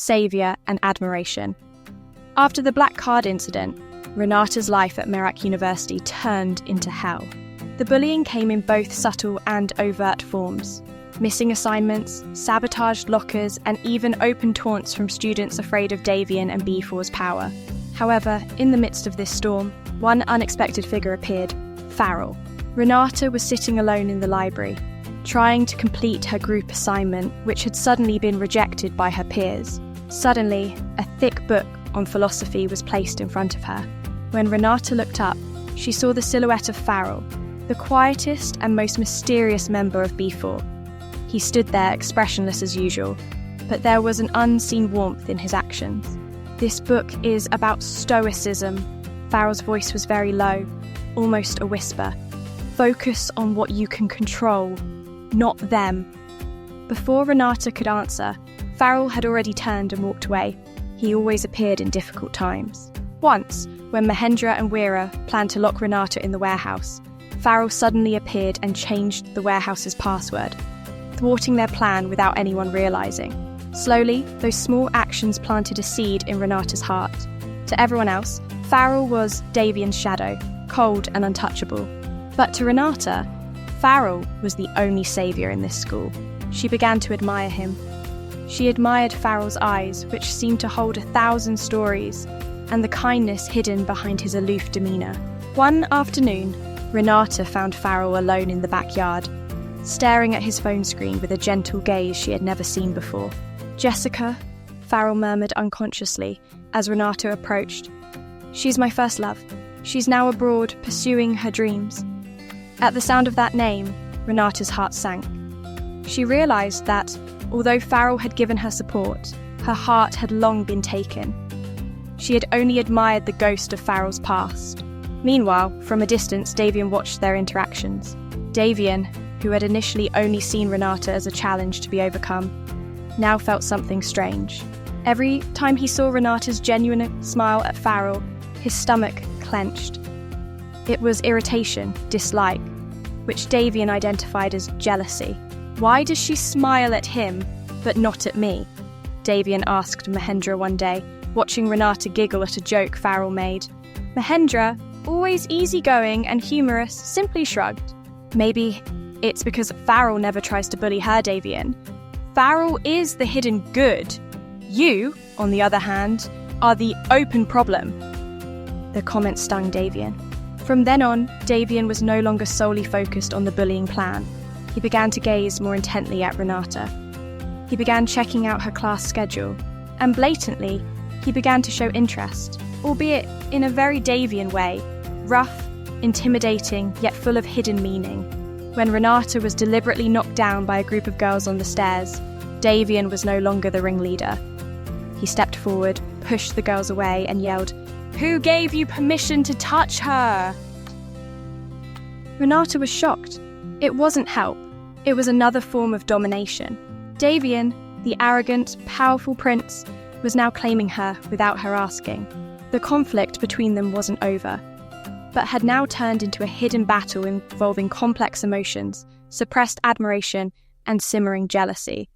saviour, and admiration. After the black card incident, Renata's life at Merak University turned into hell. The bullying came in both subtle and overt forms. Missing assignments, sabotaged lockers, and even open taunts from students afraid of Davian and B4's power. However, in the midst of this storm, one unexpected figure appeared: Farrel. Renata was sitting alone in the library, trying to complete her group assignment, which had suddenly been rejected by her peers. Suddenly, a thick book on philosophy was placed in front of her. When Renata looked up, she saw the silhouette of Farrel, the quietest and most mysterious member of B4. He stood there expressionless as usual, but there was an unseen warmth in his actions. "This book is about stoicism." Farrel's voice was very low, almost a whisper. "Focus on what you can control, not them." Before Renata could answer, Farrel had already turned and walked away. He always appeared in difficult times. Once, when Mahendra and Veera planned to lock Renata in the warehouse, Farrel suddenly appeared and changed the warehouse's password, thwarting their plan without anyone realising. Slowly, those small actions planted a seed in Renata's heart. To everyone else, Farrel was Davian's shadow, cold and untouchable. But to Renata, Farrel was the only saviour in this school. She began to admire him. She admired Farrel's eyes, which seemed to hold 1,000 stories, and the kindness hidden behind his aloof demeanour. One afternoon, Renata found Farrel alone in the backyard, staring at his phone screen with a gentle gaze she had never seen before. "Jessica," Farrel murmured unconsciously as Renata approached. "She's my first love. She's now abroad, pursuing her dreams." At the sound of that name, Renata's heart sank. She realised that, although Farrel had given her support, her heart had long been taken. She had only admired the ghost of Farrel's past. Meanwhile, from a distance, Davian watched their interactions. Davian, who had initially only seen Renata as a challenge to be overcome, now felt something strange. Every time he saw Renata's genuine smile at Farrel, his stomach clenched. It was irritation, dislike, which Davian identified as jealousy. "Why does she smile at him, but not at me?" Davian asked Mahendra one day, watching Renata giggle at a joke Farrel made. Mahendra, always easygoing and humorous, simply shrugged. "Maybe it's because Farrel never tries to bully her, Davian. Farrel is the hidden good. You, on the other hand, are the open problem." The comment stung Davian. From then on, Davian was no longer solely focused on the bullying plan. He began to gaze more intently at Renata. He began checking out her class schedule, and blatantly, he began to show interest, albeit in a very Davian way, rough, intimidating, yet full of hidden meaning. When Renata was deliberately knocked down by a group of girls on the stairs, Davian was no longer the ringleader. He stepped forward, pushed the girls away, and yelled, "Who gave you permission to touch her?" Renata was shocked. It wasn't help. It was another form of domination. Davian, the arrogant, powerful prince, was now claiming her without her asking. The conflict between them wasn't over, but had now turned into a hidden battle involving complex emotions, suppressed admiration, and simmering jealousy.